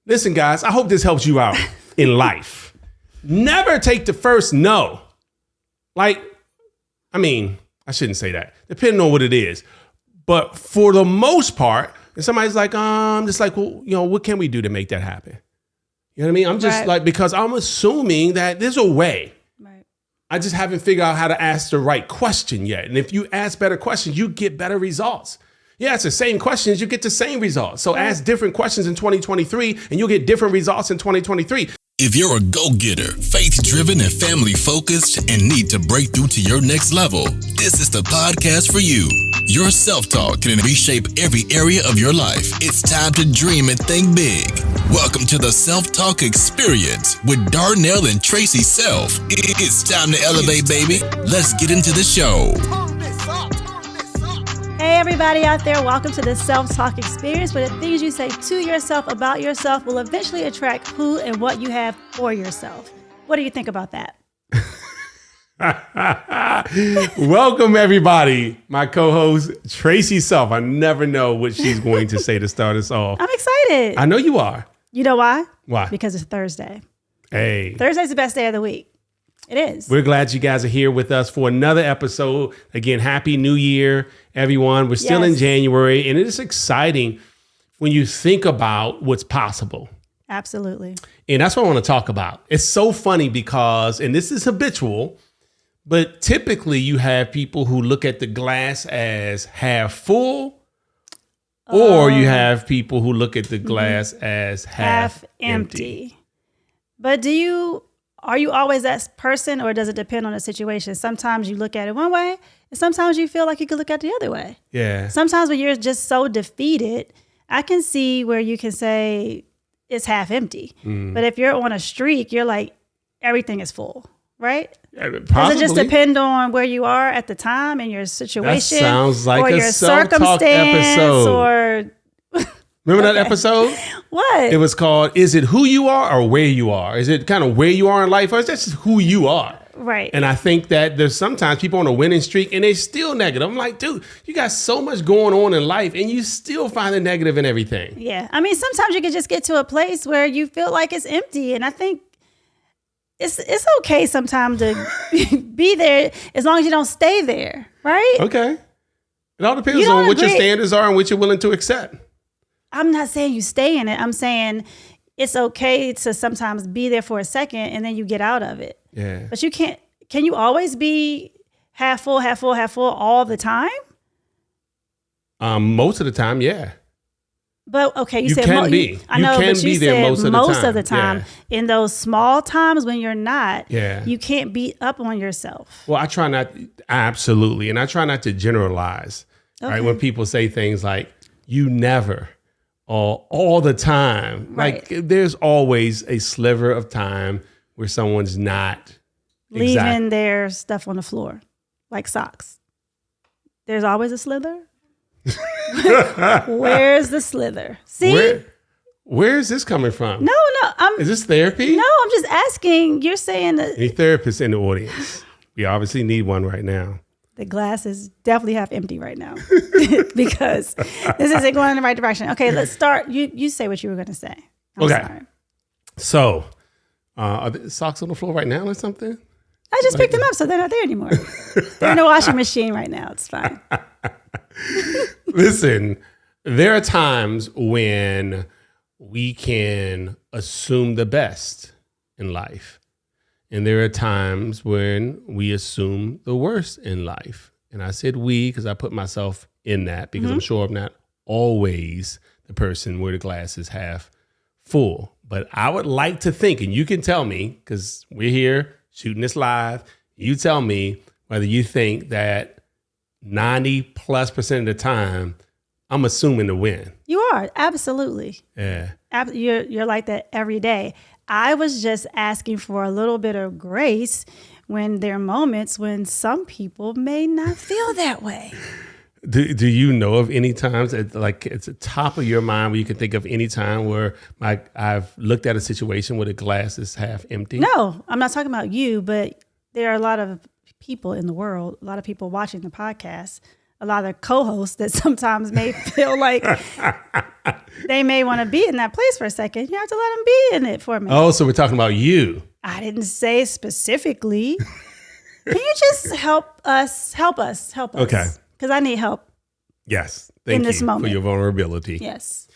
Listen, guys, I hope this helps you out in life. Never take the first no. I shouldn't say that, depending on what it is. But for the most part, if somebody's like, I'm just like, well, what can we do to make that happen? You know what I mean? I'm just because I'm assuming that there's a way. Right. I just haven't figured out how to ask the right question yet. And if you ask better questions, you get better results. Yeah, it's the same questions, you get the same results. So ask different questions in 2023 and you'll get different results in 2023. If you're a go-getter, faith-driven, and family-focused, and need to break through to your next level, this is the podcast for you. Your self-talk can reshape every area of your life. It's time to dream and think big. Welcome to the Self-Talk Experience with Darnell and Tracy Self. It's time to elevate, baby. Let's get into the show. Hey, everybody out there. Welcome to the Self-Talk Experience, where the things you say to yourself about yourself will eventually attract who and what you have for yourself. What do you think about that? Welcome, everybody. My co-host, Tracy Self. I never know what she's going to say to start us off. I'm excited. I know you are. You know why? Why? Because it's Thursday. Hey. Thursday's the best day of the week. It is. We're glad you guys are here with us for another episode. Again, Happy New Year, everyone. We're still in January, and it is exciting when you think about what's possible. Absolutely. And that's what I want to talk about. It's so funny because, and this is habitual, but typically you have people who look at the glass as half full, or you have people who look at the glass as half empty. But are you always that person, or does it depend on the situation? Sometimes you look at it one way, and sometimes you feel like you could look at it the other way. Yeah. Sometimes when you're just so defeated, I can see where you can say it's half empty. But if you're on a streak, you're like, everything is full, right? Does it just depend on where you are at the time and your situation? That sounds like or a your self-talk circumstance episode. Remember that episode? What? It was called, is it who you are or where you are? Is it kind of where you are in life, or is that just who you are? Right. And I think that there's sometimes people on a winning streak and they're still negative. I'm like, dude, you got so much going on in life and you still find the negative in everything. Yeah. I mean, sometimes you can just get to a place where you feel like it's empty. And I think it's okay sometimes to be there as long as you don't stay there. Right? Okay. It all depends on what your standards are and what you're willing to accept. I'm not saying you stay in it. I'm saying it's okay to sometimes be there for a second and then you get out of it. Yeah. But can you always be half full all the time? Most of the time, yeah. But okay, you said can be. I know, you can but be you there said most of the time. Yeah. In those small times when you're not, you can't beat up on yourself. Well, I try not, absolutely. And I try not to generalize, right? When people say things like, you never, or all the time. Right. Like there's always a sliver of time where someone's not leaving their stuff on the floor, like socks. There's always a slither. Where's the slither? See? Where is this coming from? No. Is this therapy? No, I'm just asking. You're saying that. Any therapists in the audience? We obviously need one right now. The glass is definitely half empty right now because this isn't going in the right direction. Okay, let's start. You say what you were going to say. I'm sorry. So, are the socks on the floor right now or something? I just picked them up, so they're not there anymore. They're in the washing machine right now. It's fine. Listen, there are times when we can assume the best in life. And there are times when we assume the worst in life. And I said we because I put myself in that because I'm sure I'm not always the person where the glass is half full. But I would like to think, and you can tell me, because we're here shooting this live, you tell me whether you think that 90+% of the time, I'm assuming to win. You are, absolutely. Yeah. You're like that every day. I was just asking for a little bit of grace when there are moments when some people may not feel that way. Do you know of any times at the top of your mind where you can think of any time where I've looked at a situation where the glass is half empty? No, I'm not talking about you, but there are a lot of people in the world, a lot of people watching the podcast, a lot of co-hosts that sometimes may feel like they may want to be in that place for a second. You have to let them be in it for a minute. Oh, so we're talking about you. I didn't say specifically. Can you just help us? Okay. Because I need help. Yes. Thank In you this moment. for your vulnerability. Yes.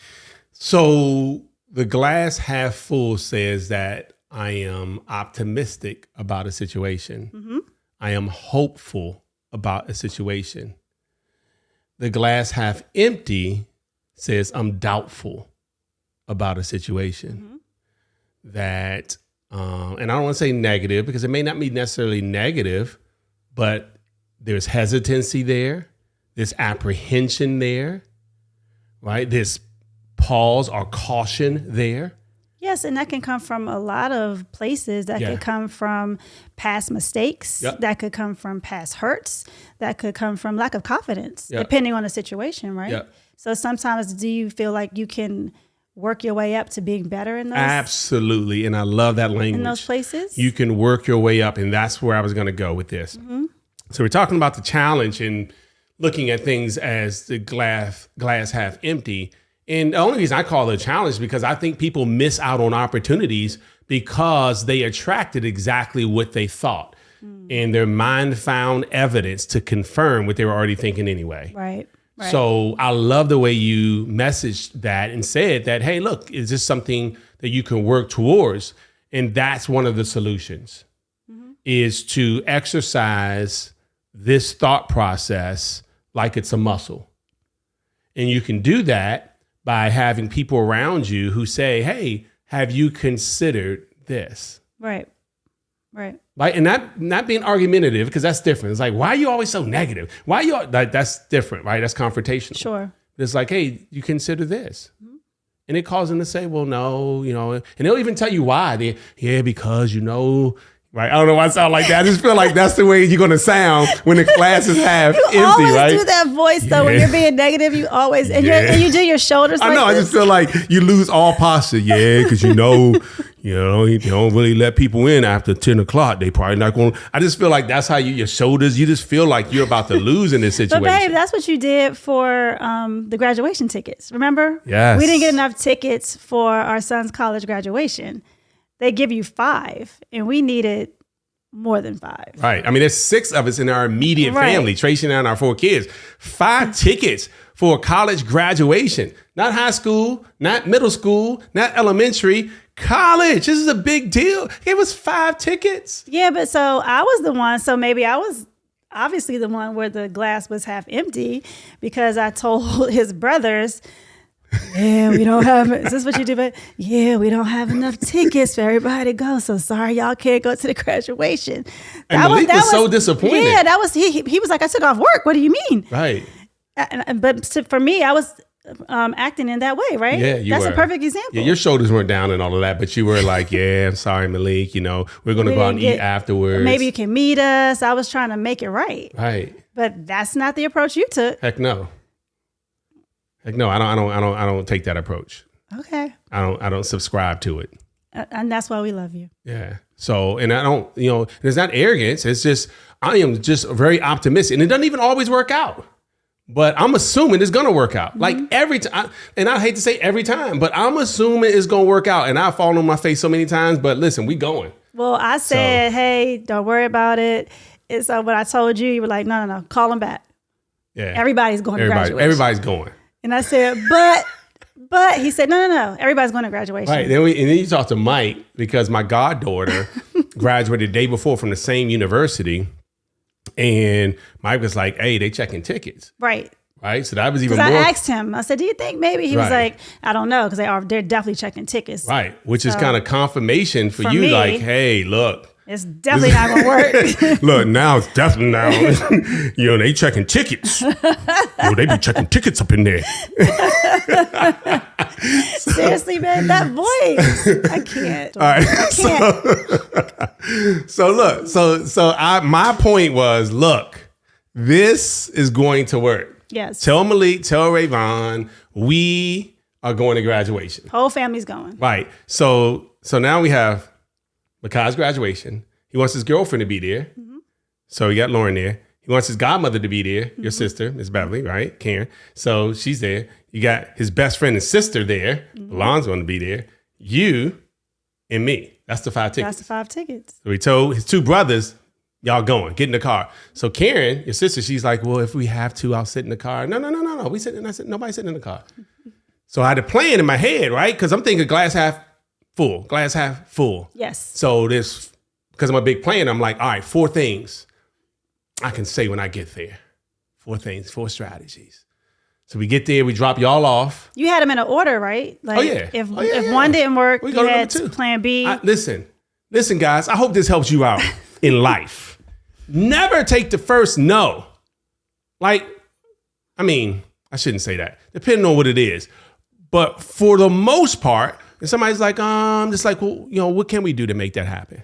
So the glass half full says that I am optimistic about a situation. Mm-hmm. I am hopeful about a situation. The glass half empty says I'm doubtful about a situation. That, and I don't want to say negative because it may not be necessarily negative, but there's hesitancy there. There's apprehension there, right? There's pause or caution there. Yes, and that can come from a lot of places. That could come from past mistakes. Yep. That could come from past hurts. That could come from lack of confidence, Yep. depending on the situation, right? Yep. So sometimes do you feel like you can work your way up to being better in those? Absolutely, and I love that language. In those places? You can work your way up, and that's where I was going to go with this. So we're talking about the challenge and looking at things as the glass half empty. And the only reason I call it a challenge is because I think people miss out on opportunities because they attracted exactly what they thought. And their mind found evidence to confirm what they were already thinking anyway. Right. So I love the way you messaged that and said that, hey, look, is this something that you can work towards? And that's one of the solutions, is to exercise this thought process like it's a muscle. And you can do that by having people around you who say, hey, have you considered this? Right. Like, and not being argumentative, because that's different. It's like, why are you always so negative? Why are you like, that's different, right? That's confrontational. Sure. It's like, hey, you consider this. And it calls them to say, well, no, and they'll even tell you why. Because, right? I don't know why I sound like that. I just feel like that's the way you're going to sound when the glass is half empty, always right? do that voice though when you're being negative. You always and you do your shoulders. I know. Like I just feel like you lose all posture. Yeah, because you don't really let people in after 10 o'clock. They probably not going. I just feel like that's how your shoulders. You just feel like you're about to lose in this situation. But babe, that's what you did for the graduation tickets. Remember? Yes. We didn't get enough tickets for our son's college graduation. They give you 5, and we needed more than 5. Right. I mean, there's 6 of us in our immediate family, Tracy and our 4 kids. 5 tickets for a college graduation. Not high school, not middle school, not elementary, college. This is a big deal. It was 5 tickets. Yeah, but so I was the one. So maybe I was obviously the one where the glass was half empty because I told his brothers, yeah, we don't have, is this what you do? But yeah, we don't have enough tickets for everybody to go. So sorry, y'all can't go to the graduation. And Malik was so disappointed. Yeah, that was, he was like, I took off work. What do you mean? Right. But for me, I was acting in that way, right? Yeah, you That's were. a perfect example. Yeah, your shoulders weren't down and all of that, but you were like, yeah, I'm sorry, Malik, we're going to go out and eat afterwards. Maybe you can meet us. I was trying to make it right. Right. But that's not the approach you took. Heck no. I don't take that approach. Okay. I don't subscribe to it. And that's why we love you. Yeah. So, and I don't, there's not arrogance. It's just, I am just very optimistic, and it doesn't even always work out, but I'm assuming it's going to work out. Like every time, and I hate to say every time, but I'm assuming it's going to work out, and I've fallen on my face so many times, but listen, we going. Well, I said, hey, don't worry about it. And so when I told you, you were like, no, call him back. Yeah. Everybody's going to graduation. Everybody's going. And I said, but he said, no. Everybody's going to graduation. Right. Then you talk to Mike, because my goddaughter graduated the day before from the same university. And Mike was like, hey, they checking tickets. Right. Right. So that was even more. Because I asked him, I said, do you think maybe? He was like, I don't know. Because they're definitely checking tickets. Right. Which is kind of confirmation for you. Me, like, hey, look. It's definitely not going to work. Look, now it's definitely now. They checking tickets. They be checking tickets up in there. Seriously, man, that voice. I can't. All right. I can't. So look, my point was, look, this is going to work. Yes. Tell Malik, tell Rayvon, we are going to graduation. Whole family's going. Right. So now we have Makai's graduation. He wants his girlfriend to be there. So he got Lauren there. He wants his godmother to be there, your sister, Miss Beverly, right? Karen. So she's there. You got his best friend and sister there. Alon's going to be there. You and me. That's the 5 tickets. That's the 5 tickets. So he told his 2 brothers, y'all going, get in the car. So Karen, your sister, she's like, well, if we have to, I'll sit in the car. No. We sitting. I said, nobody sitting in the car. So I had a plan in my head, right? Because I'm thinking glass half full. Yes. So this, because I'm a big planner, I'm like, all right, 4 things I can say when I get there. 4 things, 4 strategies. So we get there, we drop y'all off. You had them in an order, right? Like, If one didn't work, you had plan B. Listen, guys, I hope this helps you out in life. Never take the first no. Like, I mean, I shouldn't say that, depending on what it is. But for the most part, if somebody's like, I'm just like, well, what can we do to make that happen?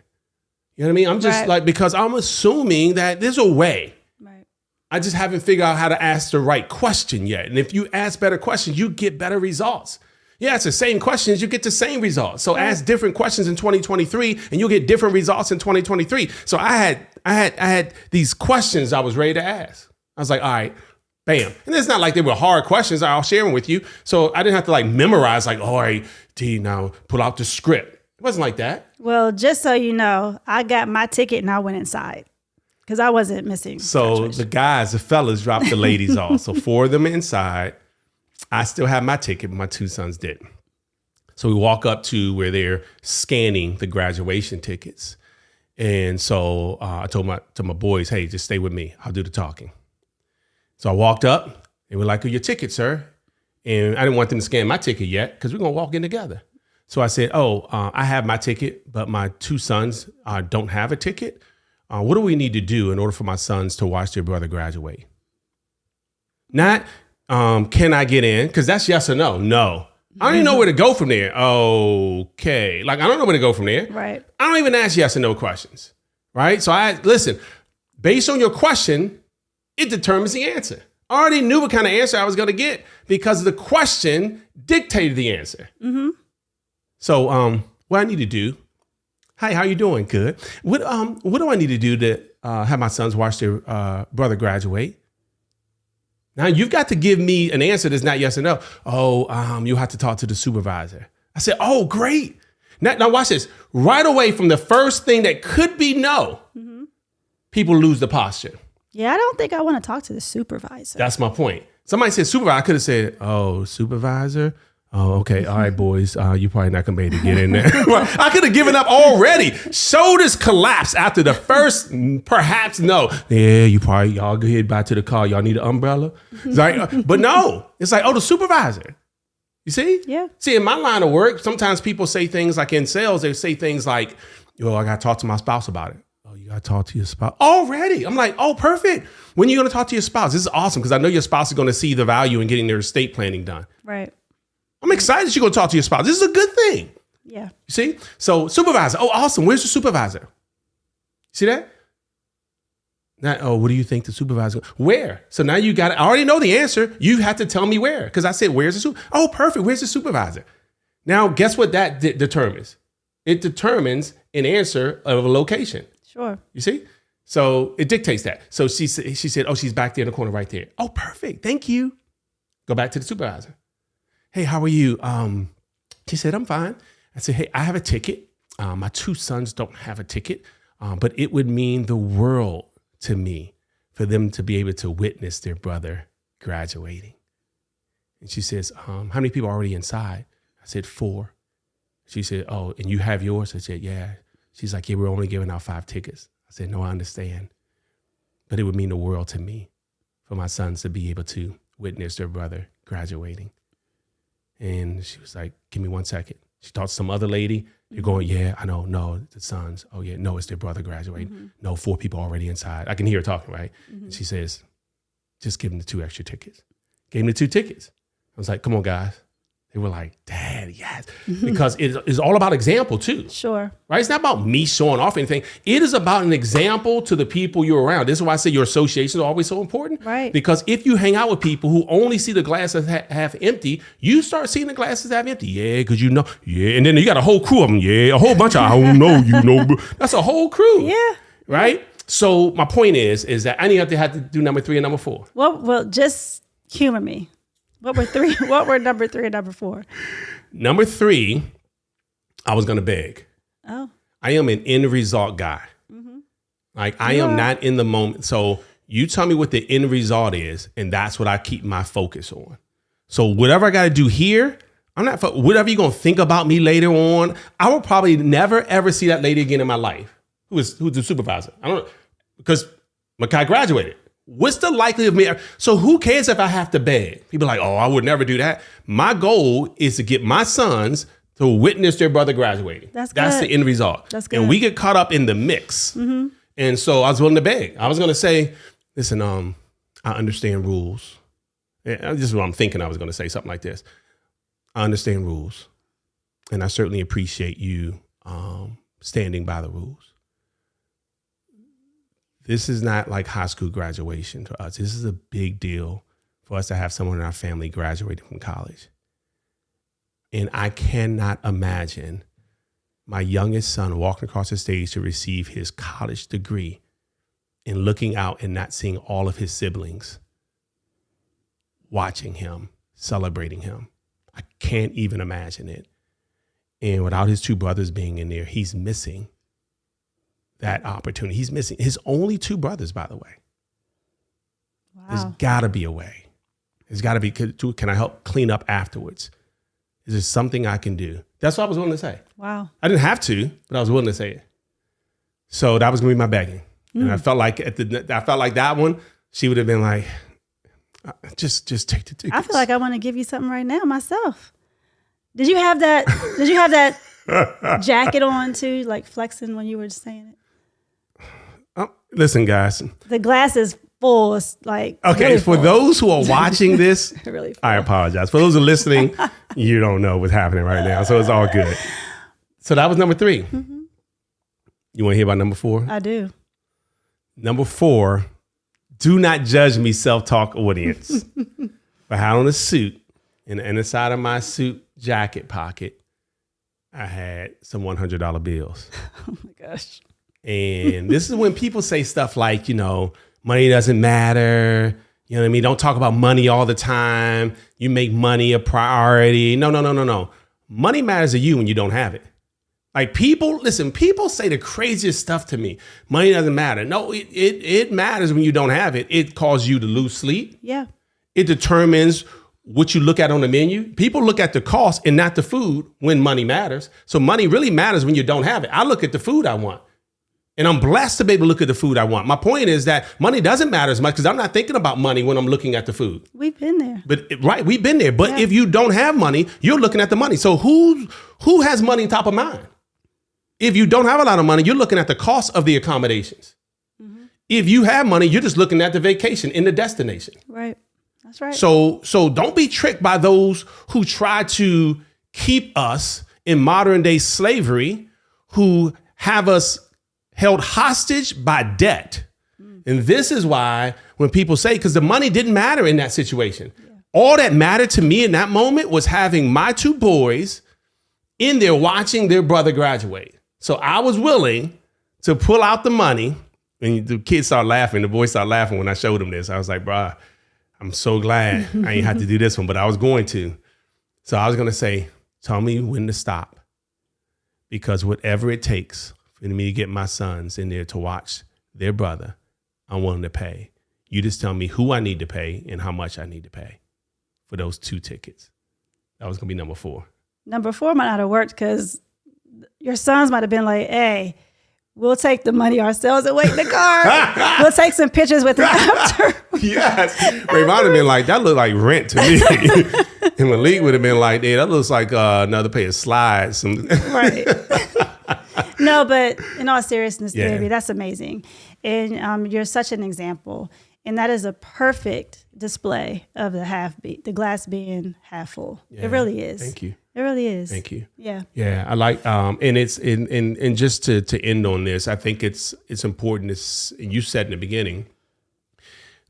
You know what I mean? I'm just like, because I'm assuming that there's a way. Right. I just haven't figured out how to ask the right question yet. And if you ask better questions, you get better results. Yeah, it's the same questions, you get the same results. So ask different questions in 2023 and you'll get different results in 2023. So I had these questions I was ready to ask. I was like, all right, bam. And it's not like they were hard questions. I'll share them with you. So I didn't have to like memorize like, all right, D, now pull out the script. It wasn't like that. Well, just so you know, I got my ticket and I went inside because I wasn't missing. So the fellas dropped the ladies off. So 4 of them inside. I still have my ticket, but my 2 sons didn't. So we walk up to where they're scanning the graduation tickets. And so I told my boys, hey, just stay with me. I'll do the talking. So I walked up and we're like, oh, your ticket, sir. And I didn't want them to scan my ticket yet because we're going to walk in together. So I said, I have my ticket, but my 2 sons don't have a ticket. What do we need to do in order for my sons to watch their brother graduate? Not, can I get in? Because that's yes or no. No. I don't even know where to go from there. Okay. Like, I don't know where to go from there. Right. I don't even ask yes or no questions. Right. So listen, based on your question, it determines the answer. I already knew what kind of answer I was going to get because the question dictated the answer. Mm-hmm. So what I need to do, hi, how you doing? Good. What do I need to do to have my sons watch their brother graduate? Now you've got to give me an answer that's not yes or no. You'll have to talk to the supervisor. I said, oh, great. Now watch this. Right away from the first thing that could be no, people lose the posture. Yeah, I don't think I want to talk to the supervisor. That's my point. Somebody said supervisor. I could have said, oh, supervisor? Oh, okay. All right, boys. You're probably not going to be able to get in there. I could have given up already. Shoulders collapse after the first, perhaps no. Yeah, y'all go ahead back to the car. Y'all need an umbrella. Like, but no, it's like, the supervisor. You see? Yeah. See, in my line of work, sometimes people say things like in sales, they say things like, I got to talk to my spouse about it. Oh, you got to talk to your spouse already. I'm like, oh, perfect. When are you going to talk to your spouse? This is awesome because I know your spouse is going to see the value in getting their estate planning done. Right. I'm excited you're going to talk to your spouse. This is a good thing. Yeah. You see? So supervisor. Oh, awesome. Where's the supervisor? See that? Now, what do you think the supervisor? Where? So now you got it. I already know the answer. You have to tell me where. Because I said, where's the supervisor? Oh, perfect. Where's the supervisor? Now, guess what that determines? It determines an answer of a location. Sure. You see? So it dictates that. So she said, oh, she's back there in the corner right there. Oh, perfect. Thank you. Go back to the supervisor. Hey, how are you? She said, I'm fine. I said, hey, I have a ticket. My 2 sons don't have a ticket, but it would mean the world to me for them to be able to witness their brother graduating. And she says, how many people are already inside? I said, 4. She said, oh, and you have yours? I said, yeah. She's like, yeah, we're only giving out 5 tickets. I said, no, I understand. But it would mean the world to me for my sons to be able to witness their brother graduating. And she was like, give me 1 second. She talked to some other lady. They're going, yeah, I know. No, the sons. Oh, yeah. No, it's their brother graduating. Mm-hmm. No, 4 people already inside. I can hear her talking, right? Mm-hmm. And she says, just give them the 2 extra tickets. Gave them the 2 tickets. I was like, come on, guys. They were like, Dad, yes. Mm-hmm. Because it is all about example, too. Sure. Right? It's not about me showing off anything. It is about an example to the people you're around. This is why I say your associations are always so important. Right. Because if you hang out with people who only see the glasses half empty, you start seeing the glasses half empty. Yeah, because you know. Yeah, and then you got a whole crew of them. Yeah, a whole bunch of, I don't know, you know. That's a whole crew. Yeah. Right? So my point is that I didn't have to do number 3 and number 4. Well, just humor me. What were three? What were number 3 and number 4? Number 3, I was going to beg. Oh. I am an end result guy. Like I am not in the moment. So you tell me what the end result is, and that's what I keep my focus on. So whatever I got to do here, I'm not, whatever you're going to think about me later on, I will probably never, ever see that lady again in my life. Who's the supervisor? I don't know, because Makai graduated. What's the likelihood of me? So who cares if I have to beg? People are like, oh, I would never do that. My goal is to get my sons to witness their brother graduating. That's the end result. That's good. And we get caught up in the mix. And so I was willing to beg. I was going to say, listen, I understand rules. This is what I'm thinking. I was going to say something like this. I understand rules. And I certainly appreciate you standing by the rules. This is not like high school graduation to us. This is a big deal for us to have someone in our family graduating from college. And I cannot imagine my youngest son walking across the stage to receive his college degree and looking out and not seeing all of his siblings watching him, celebrating him. I can't even imagine it. And without his 2 brothers being in there, he's missing that opportunity. He's missing his only 2 brothers, by the way. Wow. There's got to be a way. There's got to be, can I help clean up afterwards? Is there something I can do? That's what I was willing to say. Wow. I didn't have to, but I was willing to say it. So that was going to be my begging. And I felt like that one, she would have been like, just take the tickets. I feel like I want to give you something right now myself. Did you have that jacket on too, like flexing when you were saying it? Listen, guys. The glass is full. It's like okay. really For full. those who are watching this, Really full. I apologize. For those who are listening, you don't know what's happening right now, so it's all good. So that was number 3. You want to hear about number 4? I do. Number 4, do not judge me, self-talk audience. I had on a suit, and in the side of my suit jacket pocket, I had some $100 bills. Oh my gosh. And this is when people say stuff like, money doesn't matter. You know what I mean? Don't talk about money all the time. You make money a priority. No. Money matters to you when you don't have it. Like people say the craziest stuff to me. Money doesn't matter. No, it matters when you don't have it. It causes you to lose sleep. Yeah. It determines what you look at on the menu. People look at the cost and not the food when money matters. So money really matters when you don't have it. I look at the food I want. And I'm blessed to be able to look at the food I want. My point is that money doesn't matter as much because I'm not thinking about money when I'm looking at the food. We've been there. But right, we've been there. But Yeah. if you don't have money, you're looking at the money. So who has money top of mind? If you don't have a lot of money, you're looking at the cost of the accommodations. If you have money, you're just looking at the vacation in the destination. Right. That's right. So don't be tricked by those who try to keep us in modern day slavery, who have us held hostage by debt. And this is why when people say, because the money didn't matter in that situation. Yeah. All that mattered to me in that moment was having my 2 boys in there watching their brother graduate. So I was willing to pull out the money, and the kids started laughing. The boys started laughing when I showed them this. I was like, bruh, I'm so glad I ain't had to do this one, but I was going to. So I was going to say, tell me when to stop, because whatever it takes for me to get my sons in there to watch their brother, I'm willing to pay. You just tell me who I need to pay and how much I need to pay for those 2 tickets. That was going to be number 4. Number 4 might not have worked because your sons might have been like, hey, we'll take the money ourselves and wait in the car. We'll take some pictures with them after. Yes. Ray Vaughn have been like, that looked like rent to me. And Malik would have been like, hey, that looks like another pair of slides. Right. No, but in all seriousness, Yeah. baby, that's amazing. And you're such an example. And that is a perfect display of the glass being half full. Yeah. It really is. Thank you. It really is. Thank you. Yeah. Yeah, I like, and it's and just to end on this, I think it's important. You said in the beginning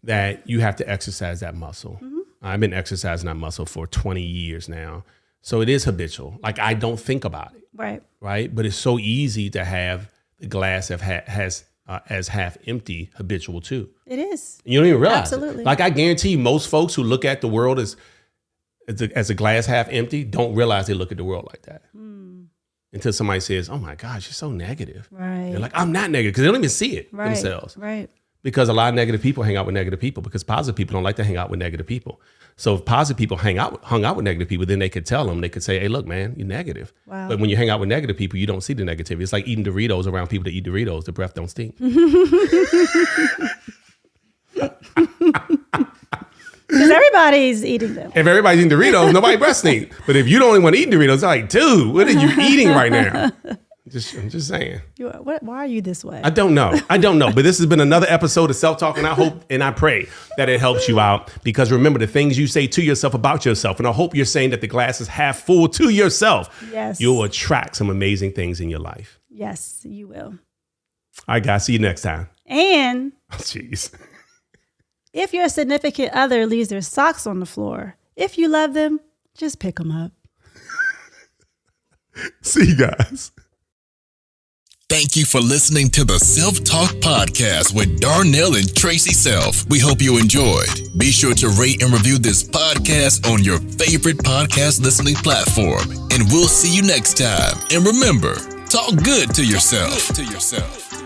that you have to exercise that muscle. I've been exercising that muscle for 20 years now, so it is habitual. Like I don't think about it, Right. right? But it's so easy to have the glass has as half empty habitual too. It is. You don't even realize Absolutely. it. Like I guarantee you, most folks who look at the world as a glass half empty don't realize they look at the world like that. Until somebody says, "Oh my gosh, you're so negative." Right. They're like, "I'm not negative," because they don't even see it Right. themselves. Right. Because a lot of negative people hang out with negative people because positive people don't like to hang out with negative people. So if positive people hung out with negative people, then they could tell them, they could say, "Hey, look, man, you're negative." Wow. But when you hang out with negative people, you don't see the negativity. It's like eating Doritos around people that eat Doritos. The breath don't stink. Because everybody's eating them. If everybody's eating Doritos, nobody breath stink. But if you're the only one eating Doritos, it's like, dude, what are you eating right now? I'm just saying. Why are you this way? I don't know. But this has been another episode of Self Talk, and I hope and I pray that it helps you out. Because remember, the things you say to yourself about yourself, and I hope you're saying that the glass is half full to yourself. Yes. You'll attract some amazing things in your life. Yes, you will. All right, guys. See you next time. And Oh, jeez. if your significant other leaves their socks on the floor, if you love them, just pick them up. See you guys. Thank you for listening to the Self Talk Podcast with Darnell and Tracy Self. We hope you enjoyed. Be sure to rate and review this podcast on your favorite podcast listening platform. And we'll see you next time. And remember, talk good to yourself.